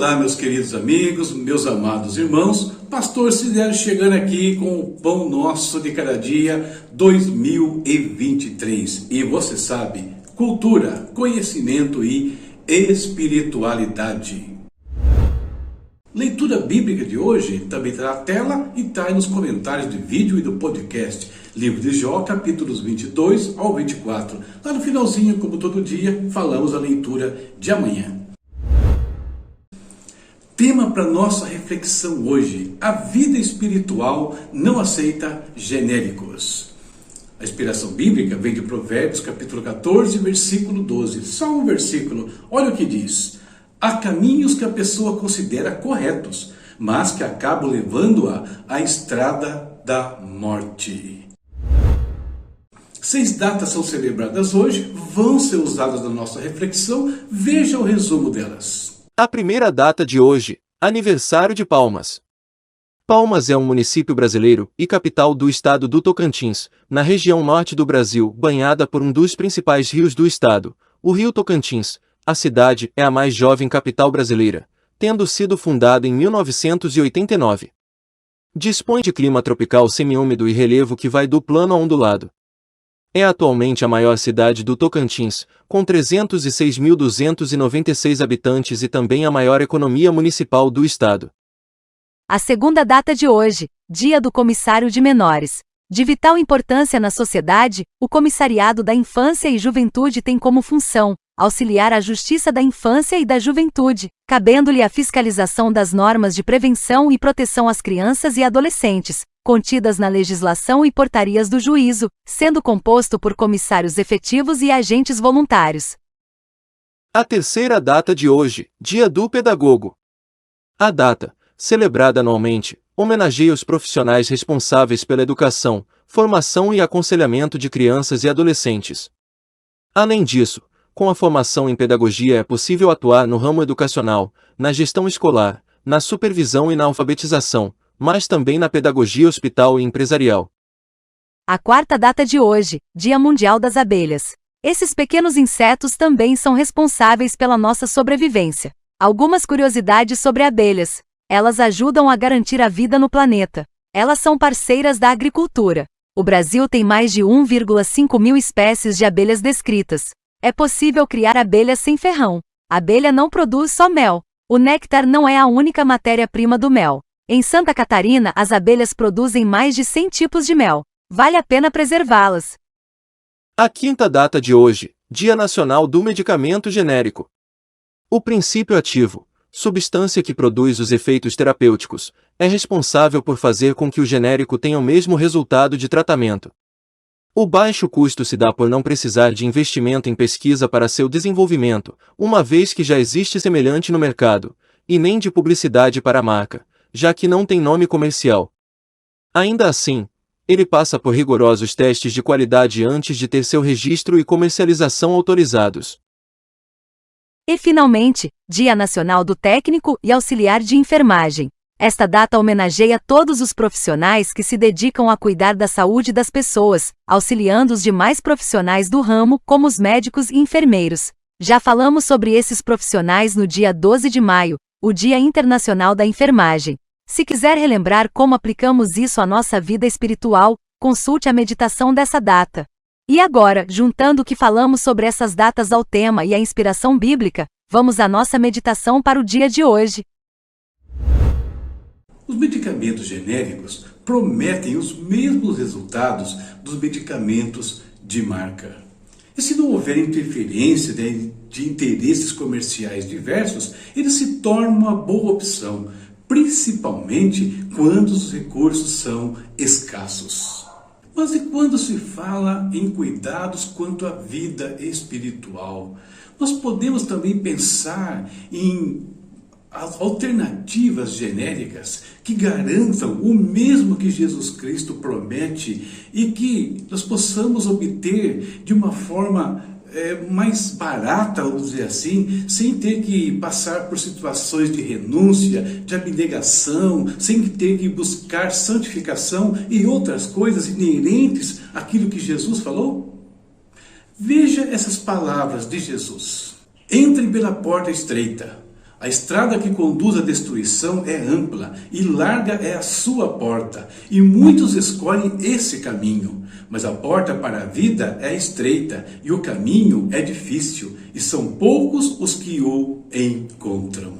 Olá, meus queridos amigos, meus amados irmãos, Pastor Sidério chegando aqui com o Pão Nosso de Cada Dia 2023. E você sabe, cultura, conhecimento e espiritualidade. Leitura bíblica de hoje também está na tela e está aí nos comentários do vídeo e do podcast. Livro de Jó, capítulos 22 ao 24. Lá no finalzinho, como todo dia, falamos a leitura de amanhã. Tema para nossa reflexão hoje: a vida espiritual não aceita genéricos. A inspiração bíblica vem de Provérbios, capítulo 14, versículo 12. Só um versículo, olha o que diz: há caminhos que a pessoa considera corretos, mas que acabam levando-a à estrada da morte. 6 datas são celebradas hoje, vão ser usadas na nossa reflexão, veja o resumo delas. A primeira data de hoje, aniversário de Palmas. Palmas é um município brasileiro e capital do estado do Tocantins, na região norte do Brasil, banhada por um dos principais rios do estado, o Rio Tocantins. A cidade é a mais jovem capital brasileira, tendo sido fundada em 1989. Dispõe de clima tropical semiúmido e relevo que vai do plano a ondulado. É atualmente a maior cidade do Tocantins, com 306.296 habitantes e também a maior economia municipal do estado. A segunda data de hoje, Dia do Comissário de Menores. De vital importância na sociedade, o Comissariado da Infância e Juventude tem como função auxiliar a Justiça da Infância e da Juventude, cabendo-lhe a fiscalização das normas de prevenção e proteção às crianças e adolescentes, contidas na legislação e portarias do juízo, sendo composto por comissários efetivos e agentes voluntários. A terceira data de hoje, Dia do Pedagogo. A data, celebrada anualmente, homenageia os profissionais responsáveis pela educação, formação e aconselhamento de crianças e adolescentes. Além disso, com a formação em pedagogia é possível atuar no ramo educacional, na gestão escolar, na supervisão e na alfabetização, mas também na pedagogia hospital e empresarial. A quarta data de hoje, Dia Mundial das Abelhas. Esses pequenos insetos também são responsáveis pela nossa sobrevivência. Algumas curiosidades sobre abelhas. Elas ajudam a garantir a vida no planeta. Elas são parceiras da agricultura. O Brasil tem mais de 1,5 mil espécies de abelhas descritas. É possível criar abelhas sem ferrão. A abelha não produz só mel. O néctar não é a única matéria-prima do mel. Em Santa Catarina, as abelhas produzem mais de 100 tipos de mel. Vale a pena preservá-las. A quinta data de hoje, Dia Nacional do Medicamento Genérico. O princípio ativo, substância que produz os efeitos terapêuticos, é responsável por fazer com que o genérico tenha o mesmo resultado de tratamento. O baixo custo se dá por não precisar de investimento em pesquisa para seu desenvolvimento, uma vez que já existe semelhante no mercado, e nem de publicidade para a marca, já que não tem nome comercial. Ainda assim, ele passa por rigorosos testes de qualidade antes de ter seu registro e comercialização autorizados. E finalmente, Dia Nacional do Técnico e Auxiliar de Enfermagem. Esta data homenageia todos os profissionais que se dedicam a cuidar da saúde das pessoas, auxiliando os demais profissionais do ramo, como os médicos e enfermeiros. Já falamos sobre esses profissionais no dia 12 de maio, o Dia Internacional da Enfermagem. Se quiser relembrar como aplicamos isso à nossa vida espiritual, consulte a meditação dessa data. E agora, juntando o que falamos sobre essas datas ao tema e à inspiração bíblica, vamos à nossa meditação para o dia de hoje. Os medicamentos genéricos prometem os mesmos resultados dos medicamentos de marca. E se não houver interferência de interesses comerciais diversos, eles se tornam uma boa opção, principalmente quando os recursos são escassos. Mas e quando se fala em cuidados quanto à vida espiritual? Nós podemos também pensar em alternativas genéricas que garantam o mesmo que Jesus Cristo promete e que nós possamos obter de uma forma mais barata, vamos dizer assim, sem ter que passar por situações de renúncia, de abnegação, sem ter que buscar santificação e outras coisas inerentes àquilo que Jesus falou? Veja essas palavras de Jesus. Entre pela porta estreita. A estrada que conduz à destruição é ampla e larga é a sua porta, e muitos escolhem esse caminho. Mas a porta para a vida é estreita e o caminho é difícil, e são poucos os que o encontram.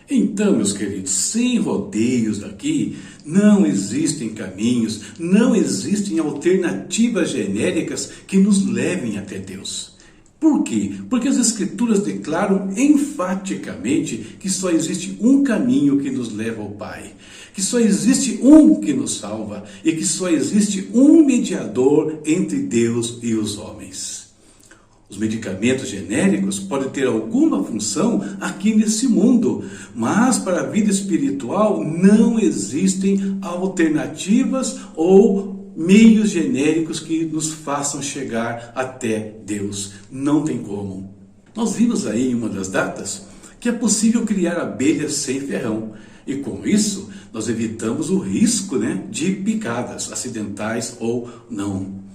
Então, meus queridos, sem rodeios aqui, não existem caminhos, não existem alternativas genéricas que nos levem até Deus. Por quê? Porque as Escrituras declaram enfaticamente que só existe um caminho que nos leva ao Pai, que só existe um que nos salva e que só existe um mediador entre Deus e os homens. Os medicamentos genéricos podem ter alguma função aqui nesse mundo, mas para a vida espiritual não existem alternativas ou meios genéricos que nos façam chegar até Deus. Não tem como. Nós vimos aí em uma das datas que é possível criar abelhas sem ferrão. E com isso, nós evitamos o risco, de picadas, acidentais ou não.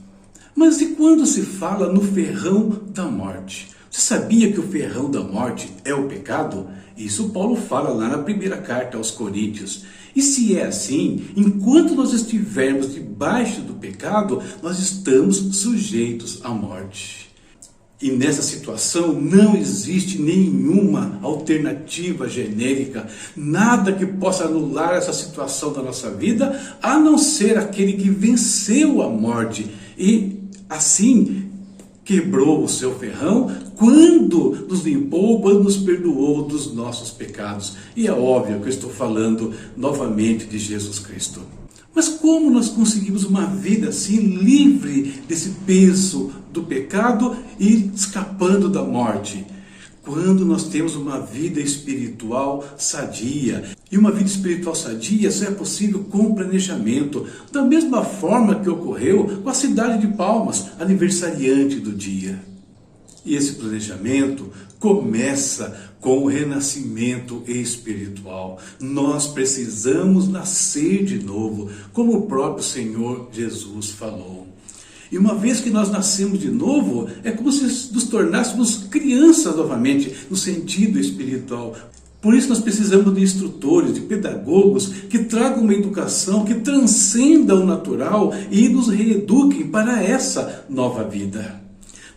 Mas e quando se fala no ferrão da morte? Você sabia que o ferrão da morte é o pecado? Isso Paulo fala lá na primeira carta aos Coríntios. E se é assim, enquanto nós estivermos debaixo do pecado, nós estamos sujeitos à morte. E nessa situação não existe nenhuma alternativa genérica, nada que possa anular essa situação da nossa vida, a não ser aquele que venceu a morte e assim quebrou o seu ferrão quando nos limpou, quando nos perdoou dos nossos pecados. E é óbvio que eu estou falando novamente de Jesus Cristo. Mas como nós conseguimos uma vida assim, livre desse peso do pecado e escapando da morte? Quando nós temos uma vida espiritual sadia. E uma vida espiritual sadia só é possível com planejamento. Da mesma forma que ocorreu com a cidade de Palmas, aniversariante do dia. E esse planejamento começa com o renascimento espiritual. Nós precisamos nascer de novo, como o próprio Senhor Jesus falou. E uma vez que nós nascemos de novo, é como se nos tornássemos crianças novamente, no sentido espiritual. Por isso nós precisamos de instrutores, de pedagogos, que tragam uma educação que transcenda o natural e nos reeduquem para essa nova vida.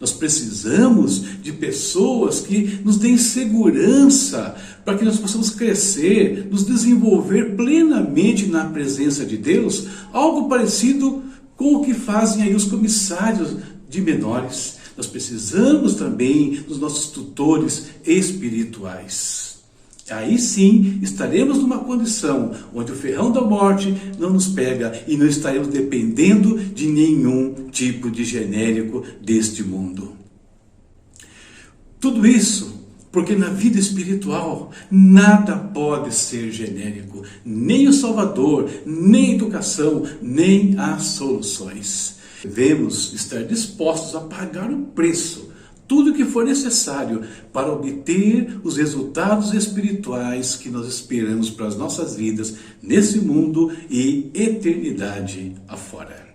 Nós precisamos de pessoas que nos deem segurança para que nós possamos crescer, nos desenvolver plenamente na presença de Deus, algo parecido com o que fazem aí os comissários de menores. Nós precisamos também dos nossos tutores espirituais. Aí sim estaremos numa condição onde o ferrão da morte não nos pega e não estaremos dependendo de nenhum tipo de genérico deste mundo. Tudo isso porque na vida espiritual nada pode ser genérico, nem o Salvador, nem a educação, nem as soluções. Devemos estar dispostos a pagar o preço, tudo o que for necessário para obter os resultados espirituais que nós esperamos para as nossas vidas nesse mundo e eternidade afora.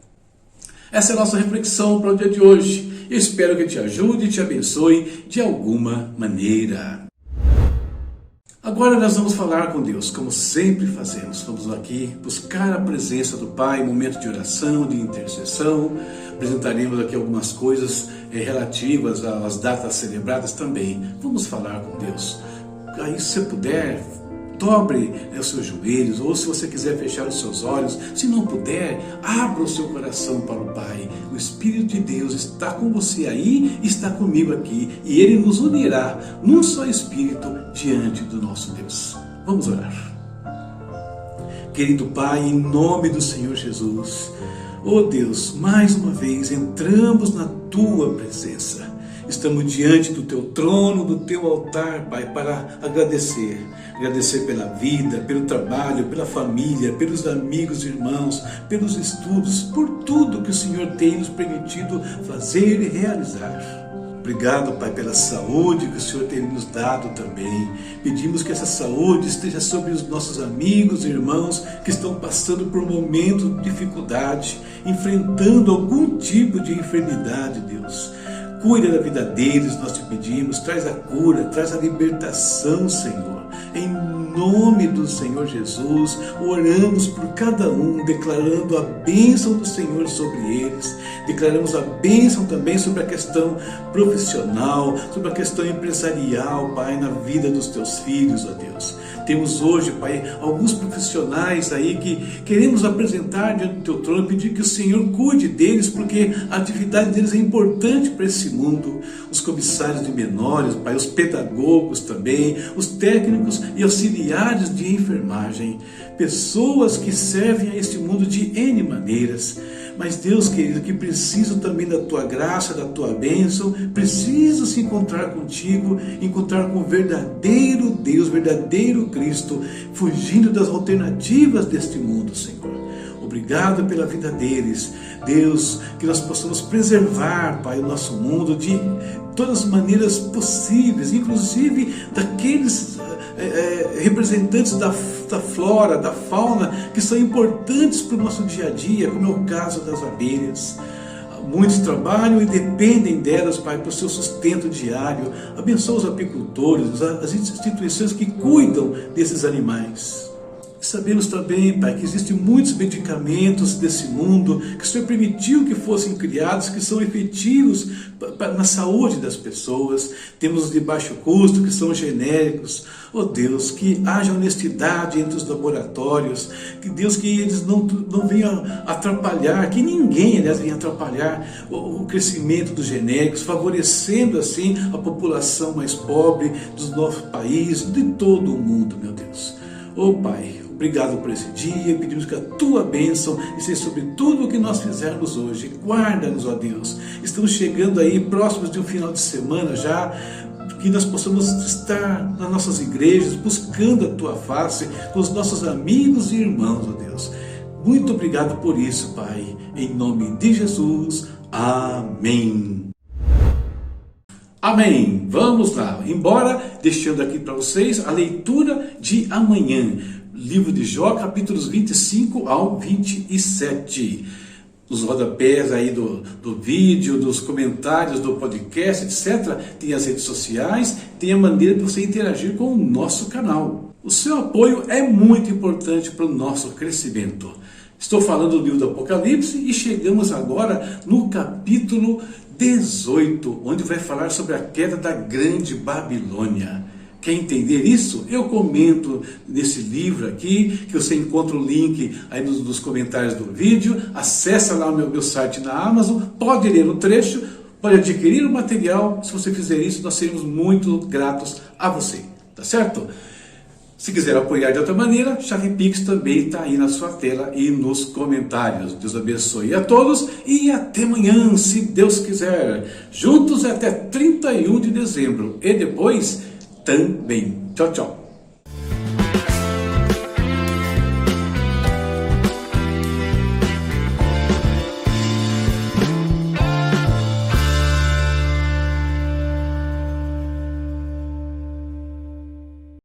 Essa é a nossa reflexão para o dia de hoje. Eu espero que te ajude e te abençoe de alguma maneira. Agora nós vamos falar com Deus, como sempre fazemos. Vamos aqui buscar a presença do Pai, momento de oração, de intercessão. Apresentaremos aqui algumas coisas relativas às datas celebradas também. Vamos falar com Deus. Aí, se você puder, dobre os seus joelhos, ou se você quiser fechar os seus olhos, se não puder, abra o seu coração para o Pai. O Espírito de Deus está com você aí e está comigo aqui, e Ele nos unirá num só Espírito diante do nosso Deus. Vamos orar. Querido Pai, em nome do Senhor Jesus, ó Deus, mais uma vez entramos na Tua presença. Estamos diante do Teu trono, do Teu altar, Pai, para agradecer. Agradecer pela vida, pelo trabalho, pela família, pelos amigos, irmãos, pelos estudos, por tudo que o Senhor tem nos permitido fazer e realizar. Obrigado, Pai, pela saúde que o Senhor tem nos dado também. Pedimos que essa saúde esteja sobre os nossos amigos e irmãos que estão passando por um momento de dificuldade, enfrentando algum tipo de enfermidade, Deus. Cuida da vida deles, nós te pedimos, traz a cura, traz a libertação, Senhor. Em nome do Senhor Jesus, oramos por cada um, declarando a bênção do Senhor sobre eles. Declaramos a bênção também sobre a questão profissional, sobre a questão empresarial, Pai, na vida dos teus filhos, ó Deus. Temos hoje, Pai, alguns profissionais aí que queremos apresentar diante do teu trono, pedir que o Senhor cuide deles, porque a atividade deles é importante para esse mundo. Os comissários de menores, Pai, os pedagogos também, os técnicos e auxiliares de enfermagem, pessoas que servem a este mundo de N maneiras. Mas Deus querido, que precisam também da tua graça, da tua bênção, precisam se encontrar contigo, encontrar com o verdadeiro Deus, verdadeiro Cristo, fugindo das alternativas deste mundo, Senhor. Obrigado pela vida deles. Deus, que nós possamos preservar, Pai, o nosso mundo de todas as maneiras possíveis, inclusive daqueles representantes da flora, da fauna, que são importantes para o nosso dia a dia, como é o caso das abelhas. Muitos trabalham e dependem delas, Pai, para o seu sustento diário. Abençoa os apicultores, as instituições que cuidam desses animais. Sabemos também, Pai, que existem muitos medicamentos desse mundo que o Senhor permitiu que fossem criados, que são efetivos na saúde das pessoas. Temos os de baixo custo, que são genéricos. Oh Deus, que haja honestidade entre os laboratórios, que Deus, que eles não venham atrapalhar, que ninguém, aliás, venha atrapalhar o crescimento dos genéricos, favorecendo assim a população mais pobre do nosso país, de todo o mundo, meu Deus. Oh Pai, obrigado por esse dia, pedimos que a tua bênção esteja sobre tudo o que nós fizermos hoje. Guarda-nos, ó Deus. Estamos chegando aí próximos de um final de semana já, que nós possamos estar nas nossas igrejas, buscando a tua face, com os nossos amigos e irmãos, ó Deus. Muito obrigado por isso, Pai. Em nome de Jesus. Amém. Amém. Vamos lá. Embora deixando aqui para vocês a leitura de amanhã. Livro de Jó, capítulos 25 ao 27. Os rodapés aí do vídeo, dos comentários, do podcast, etc. Tem as redes sociais, tem a maneira de você interagir com o nosso canal. O seu apoio é muito importante para o nosso crescimento. Estou falando do livro do Apocalipse e chegamos agora no capítulo 18, onde vai falar sobre a queda da grande Babilônia. Quer entender isso? Eu comento nesse livro aqui, que você encontra o link aí nos comentários do vídeo. Acessa lá o meu site na Amazon, pode ler o trecho, pode adquirir o material. Se você fizer isso, nós seremos muito gratos a você, tá certo? Se quiser apoiar de outra maneira, chave Pix também está aí na sua tela e nos comentários. Deus abençoe a todos e até amanhã, se Deus quiser. Juntos até 31 de dezembro e depois também. Tchau, tchau.